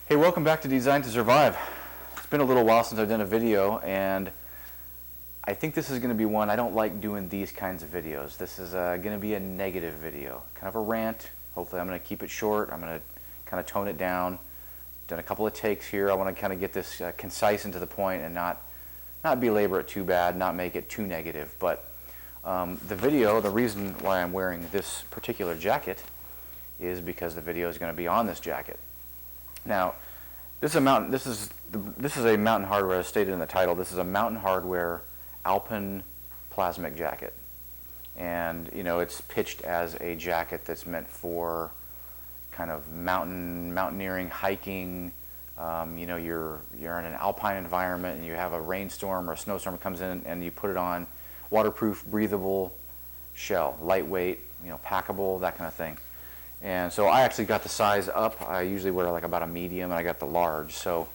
Hey, welcome back to Design to Survive. It's been a little while since I've done a video, and I think this is going to be one. I don't like doing these kinds of videos. This is going to be a negative video, kind of a rant. Hopefully I'm going to keep it short. I'm going to kind of tone it down. Done a couple of takes here. I want to kind of get this concise and to the point and not belabor it too bad, not make it too negative. But the video, the reason why I'm wearing this particular jacket is because the video is going to be on this jacket. Now, this is a Mountain Hardwear, as stated in the title. This is a Mountain Hardwear Alpen Plasmic jacket, and you know it's pitched as a jacket that's meant for kind of mountaineering, hiking. You know, you're in an alpine environment and you have a rainstorm or a snowstorm that comes in, and you put it on. Waterproof, breathable shell, lightweight, you know, packable, that kind of thing. And so I actually got the size up. I usually wear like about a medium, and I got the large. So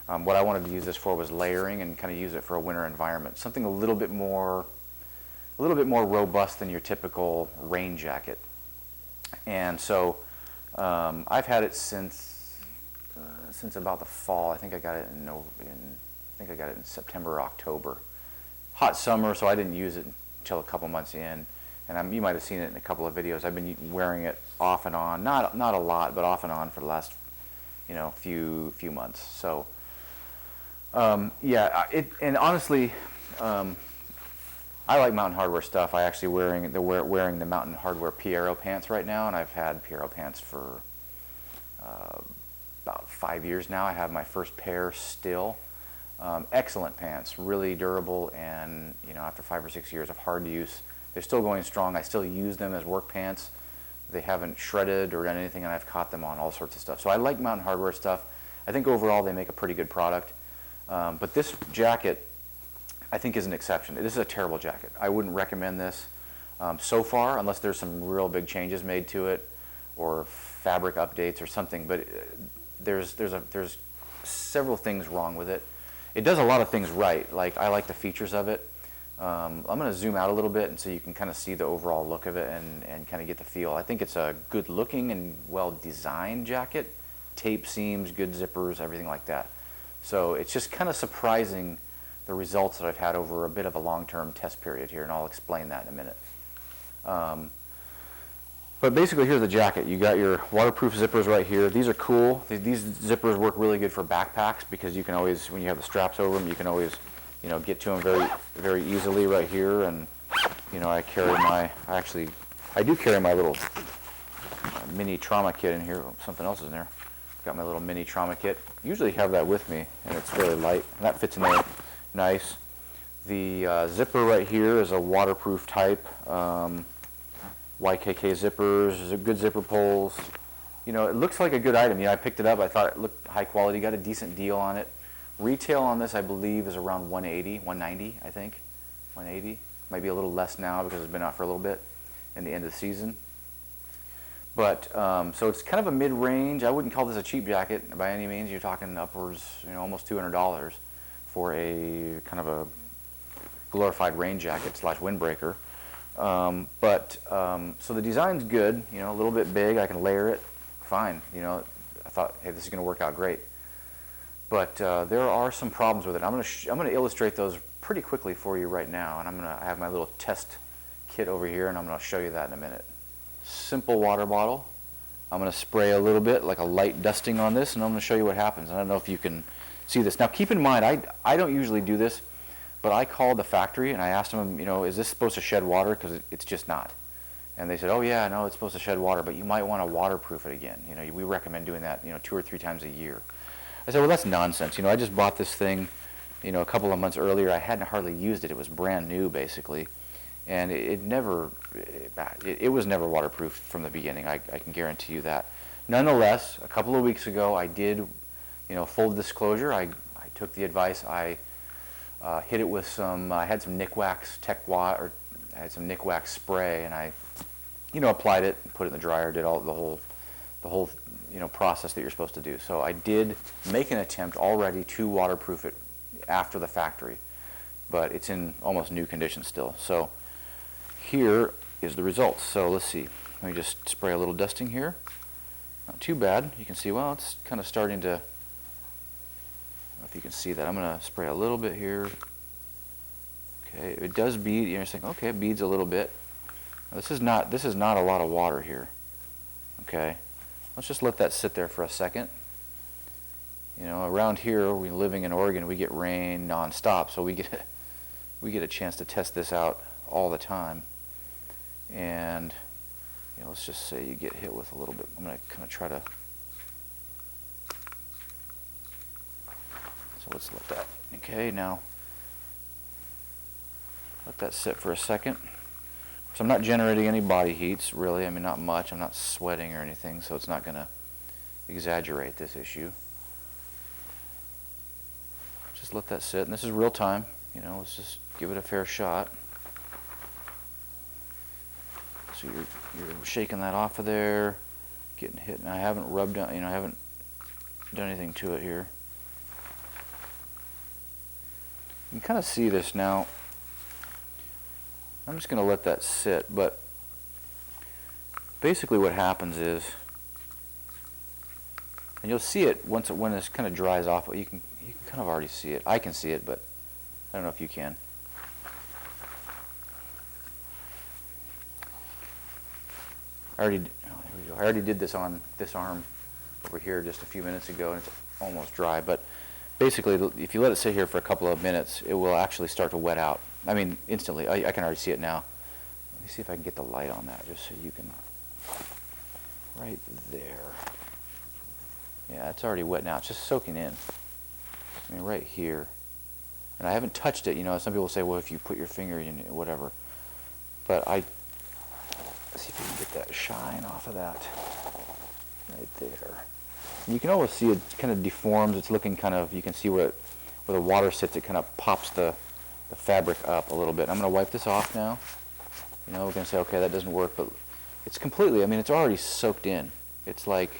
what I wanted to use this for was layering and kind of use it for a winter environment. Something a little bit more robust than your typical rain jacket. And so I've had it since about the fall. I think I got it in September or October. Hot summer, so I didn't use it until a couple months in. And you might have seen it in a couple of videos. I've been wearing it off and on, not a lot, but off and on for the last, you know, few months. So, yeah, and honestly, I like Mountain Hardwear stuff. I actually wearing the Mountain Hardwear Piero pants right now, and I've had Piero pants for about 5 years now. I have my first pair still. Excellent pants, really durable, and you know, after 5 or 6 years of hard use, they're still going strong. I still use them as work pants. They haven't shredded or done anything, and I've caught them on all sorts of stuff. So I like Mountain Hardwear stuff. I think overall they make a pretty good product. But this jacket, I think, is an exception. This is a terrible jacket. I wouldn't recommend this so far, unless there's some real big changes made to it or fabric updates or something. But there's several things wrong with it. It does a lot of things right. Like, I like the features of it. I'm going to zoom out a little bit, and so you can kind of see the overall look of it and kind of get the feel. I think it's a good looking and well designed jacket. Tape seams, good zippers, everything like that. So it's just kind of surprising the results that I've had over a bit of a long-term test period here, and I'll explain that in a minute. But basically, here's the jacket. You got your waterproof zippers right here. These are cool. These zippers work really good for backpacks because you can always, when you have the straps over them, you can always, you know, get to them very easily right here. And you know, I do carry my little mini trauma kit in here. Oh, something else is in there. Got my little mini trauma kit. Usually have that with me, and it's really light. And that fits in there nice. The zipper right here is a waterproof type. YKK zippers, good zipper pulls. You know, it looks like a good item. You know, I picked it up. I thought it looked high quality. Got a decent deal on it. Retail on this, I believe, is around $180, $190, I think. $180. Might be a little less now because it's been out for a little bit in the end of the season. But, so it's kind of a mid-range. I wouldn't call this a cheap jacket by any means. You're talking upwards, you know, almost $200 for a kind of a glorified rain jacket / windbreaker. So the design's good, you know, a little bit big. I can layer it, fine. You know, I thought, hey, this is going to work out great. But there are some problems with it. I'm going to illustrate those pretty quickly for you right now, and I have my little test kit over here, and I'm going to show you that in a minute. Simple water bottle. I'm going to spray a little bit, like a light dusting on this, and I'm going to show you what happens. I don't know if you can see this. Now, keep in mind, I don't usually do this, but I called the factory and I asked them, you know, is this supposed to shed water? Because it's just not. And they said, oh yeah, no, it's supposed to shed water, but you might want to waterproof it again. You know, we recommend doing that, you know, 2 or 3 times a year. I said, well, that's nonsense. You know, I just bought this thing, you know, a couple of months earlier. I hadn't hardly used it. It was brand new, basically. And it was never waterproof from the beginning. I can guarantee you that. Nonetheless, a couple of weeks ago, I did, you know, full disclosure, I took the advice. I hit it with some, I had some Nick Wax I had some Nick Wax spray, and I, you know, applied it, put it in the dryer, did all the whole, you know, process that you're supposed to do. So I did make an attempt already to waterproof it after the factory, but it's in almost new condition still. So here is the results. So let's see. Let me just spray a little dusting here. Not too bad. You can see, well, it's kind of starting to know if you can see that. I'm going to spray a little bit here. Okay, it does bead. You're saying, okay, it beads a little bit. Now, this is not a lot of water here. Okay, let's just let that sit there for a second. You know, around here, we're living in Oregon, we get rain nonstop, so we get a chance to test this out all the time. And you know, let's just say you get hit with a little bit. I'm going to kind of try to. So let's let that. Okay, now let that sit for a second. So I'm not generating any body heats, really. I mean, not much. I'm not sweating or anything, so it's not going to exaggerate this issue. Just let that sit, and this is real time. You know, let's just give it a fair shot. So you're shaking that off of there, getting hit. And I haven't rubbed on, you know, I haven't done anything to it here. You can kind of see this now. I'm just going to let that sit, but basically what happens is, and you'll see it when this kind of dries off. You can kind of already see it. I can see it, but I don't know if you can. I already did this on this arm over here just a few minutes ago, and it's almost dry. But basically, if you let it sit here for a couple of minutes, it will actually start to wet out. I mean, instantly. I can already see it now. Let me see if I can get the light on that, just so you can. Right there. Yeah, it's already wet now. It's just soaking in. I mean, right here. And I haven't touched it. You know, some people say, well, if you put your finger in it, whatever. But let's see if we can get that shine off of that. Right there. And you can always see it kind of deforms. It's looking kind of, you can see where the water sits. It kind of pops the fabric up a little bit. I'm going to wipe this off now. You know, we're going to say, okay, that doesn't work. But it's completely, I mean, it's already soaked in. It's like,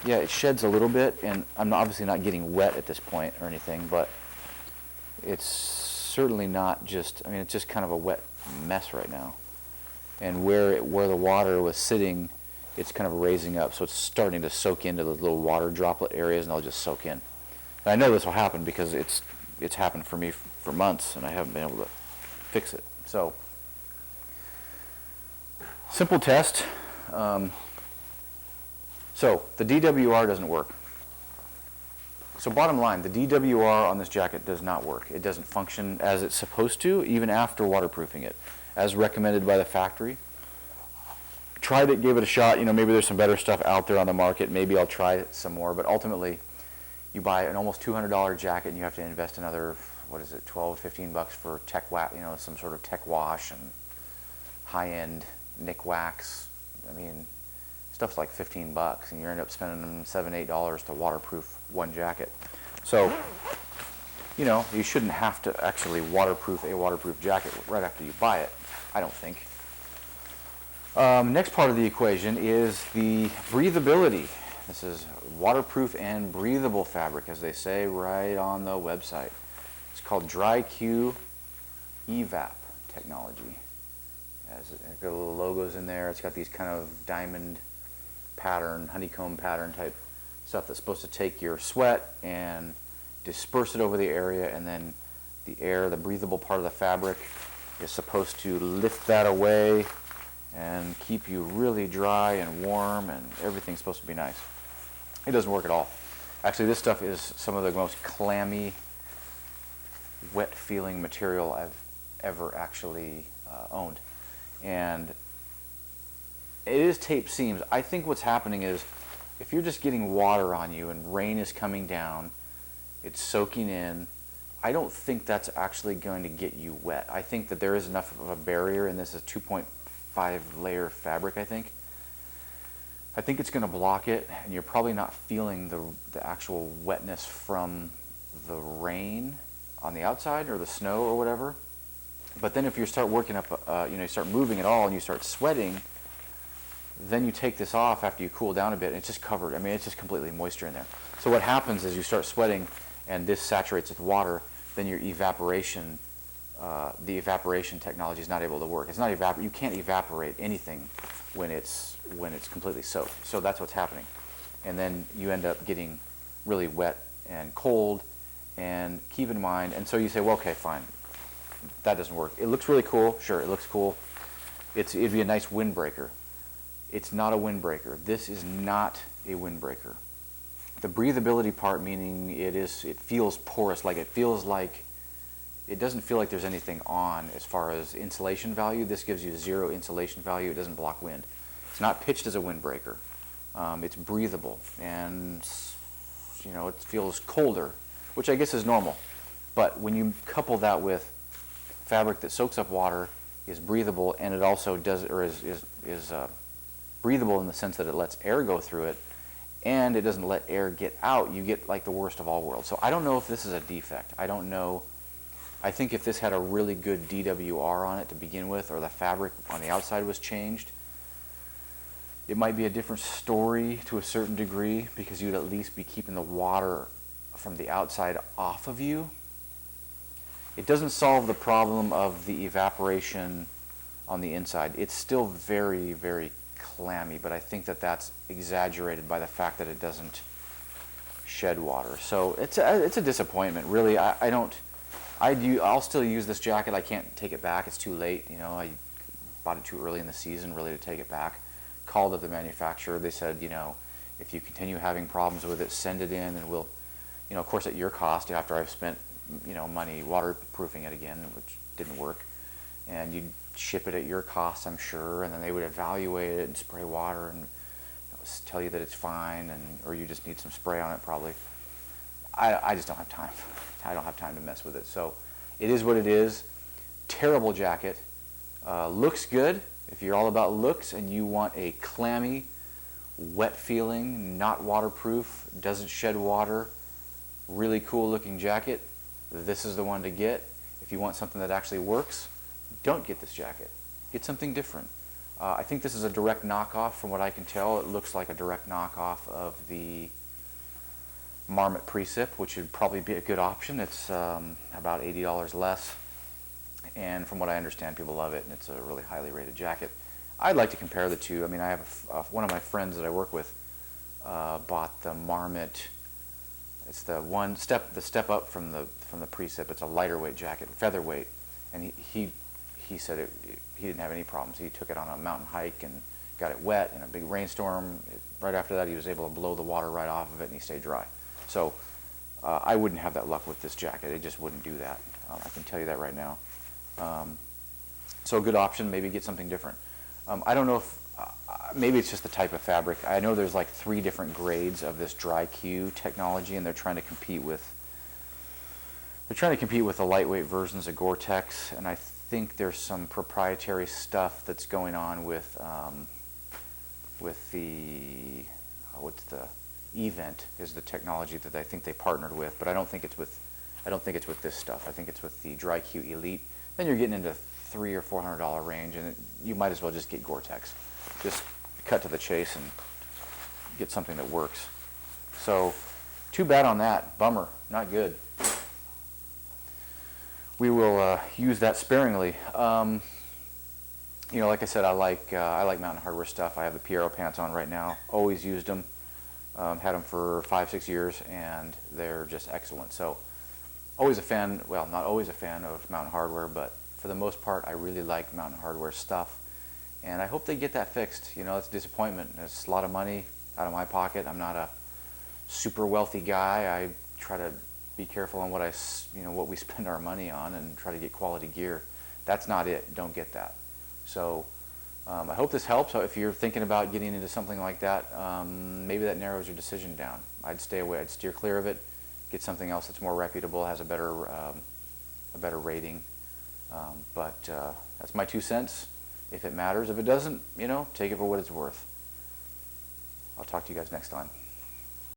yeah, it sheds a little bit, and I'm obviously not getting wet at this point or anything, but it's certainly not just, I mean, it's just kind of a wet mess right now. And where the water was sitting, it's kind of raising up, so it's starting to soak into the little water droplet areas, and they'll just soak in. And I know this will happen because it's happened for me for months, and I haven't been able to fix it. So, simple test. So the DWR doesn't work. So bottom line, the DWR on this jacket does not work. It doesn't function as it's supposed to, even after waterproofing it, as recommended by the factory. Tried it, gave it a shot. You know, maybe there's some better stuff out there on the market. Maybe I'll try it some more. But ultimately, you buy an almost $200 jacket, and you have to invest another, what is it, 12, 15 bucks for tech wax, you know, some sort of tech wash and high-end nick wax. I mean, stuff's like 15 bucks, and you end up spending them $7, $8 to waterproof one jacket. So, you know, you shouldn't have to actually waterproof a waterproof jacket right after you buy it, I don't think. Next part of the equation is the breathability. This is waterproof and breathable fabric, as they say right on the website. It's called DryQ Evap technology. It's got little logos in there. It's got these kind of diamond pattern, honeycomb pattern type stuff that's supposed to take your sweat and disperse it over the area, and then the air, the breathable part of the fabric, is supposed to lift that away and keep you really dry and warm, and everything's supposed to be nice. It doesn't work at all. Actually, this stuff is some of the most clammy, wet feeling material I've ever actually owned. And it is tape seams. I think what's happening is, if you're just getting water on you and rain is coming down, it's soaking in, I don't think that's actually going to get you wet. I think that there is enough of a barrier, and this is 2.5 layer fabric, I think. I think it's going to block it, and you're probably not feeling the actual wetness from the rain on the outside or the snow or whatever. But then if you start working up, you start moving at all and you start sweating, then you take this off after you cool down a bit, and it's just covered. I mean, it's just completely moisture in there. So what happens is you start sweating, and this saturates with water. Then your evaporation, the evaporation technology is not able to work. It's not you can't evaporate anything when it's completely soaked. So that's what's happening, and then you end up getting really wet and cold. And keep in mind, and so you say, well, okay, fine, that doesn't work. It looks really cool. Sure, it looks cool. It'd be a nice windbreaker. It's not a windbreaker. This is not a windbreaker. The breathability part, meaning it feels porous, like it doesn't feel like there's anything on as far as insulation value. This gives you 0 insulation value. It doesn't block wind. It's not pitched as a windbreaker. It's breathable, and it feels colder, which I guess is normal. But when you couple that with fabric that soaks up water, is breathable, and it also does, or is breathable in the sense that it lets air go through it, and it doesn't let air get out, you get like the worst of all worlds. So I don't know if this is a defect. I don't know. I think if this had a really good DWR on it to begin with, or the fabric on the outside was changed, it might be a different story to a certain degree, because you'd at least be keeping the water from the outside off of you. It doesn't solve the problem of the evaporation on the inside. It's still very, very clammy, but I think that that's exaggerated by the fact that it doesn't shed water. So it's a disappointment, really. I'll still use this jacket. I can't take it back. It's too late. I bought it too early in the season, really, to take it back. Called up the manufacturer. They said, if you continue having problems with it, send it in, and we'll, of course, at your cost, after I've spent, money waterproofing it again, which didn't work, and you'd ship it at your cost, I'm sure, and then they would evaluate it and spray water and tell you that it's fine, or you just need some spray on it, probably. I just don't have time. I don't have time to mess with it. So it is what it is. Terrible jacket. Looks good. If you're all about looks and you want a clammy, wet feeling, not waterproof, doesn't shed water, really cool looking jacket, this is the one to get. If you want something that actually works, don't get this jacket. Get something different. I think this is a direct knockoff. From what I can tell, it looks like a direct knockoff of the Marmot Precip, which would probably be a good option. It's about $80 less, and from what I understand, people love it, and it's a really highly rated jacket. I'd like to compare the two. I mean, I have one of my friends that I work with bought the Marmot. It's the step up from the Precip. It's a lighter weight jacket, featherweight, and he said he didn't have any problems. He took it on a mountain hike and got it wet in a big rainstorm. Right after that, he was able to blow the water right off of it, and he stayed dry. So I wouldn't have that luck with this jacket. It just wouldn't do that. I can tell you that right now. So a good option, maybe get something different. I don't know if, maybe it's just the type of fabric. I know there's like 3 different grades of this DryQ technology, and they're trying to compete with the lightweight versions of Gore-Tex, and I think there's some proprietary stuff that's going on with the Event is the technology that I think they partnered with, but I don't think it's with this stuff. I think it's with the DryQ Elite. Then you're getting into $300 or $400 range, and you might as well just get Gore-Tex. Just cut to the chase and get something that works. So, too bad on that. Bummer. Not good. We will use that sparingly. Like I said, I like Mountain Hardwear stuff. I have the Piero pants on right now. Always used them. Had them for 5-6 years, and they're just excellent. So, always a fan. Well, not always a fan of Mountain Hardwear, but for the most part, I really like Mountain Hardwear stuff, and I hope they get that fixed. It's a disappointment. It's a lot of money out of my pocket. I'm not a super wealthy guy. I try to be careful on what we spend our money on, and try to get quality gear. That's not it. Don't get that. So I hope this helps. If you're thinking about getting into something like that, maybe that narrows your decision down. I'd stay away. I'd steer clear of it. Get something else that's more reputable, has a better rating. But that's my 2 cents. If it matters, if it doesn't, take it for what it's worth. I'll talk to you guys next time.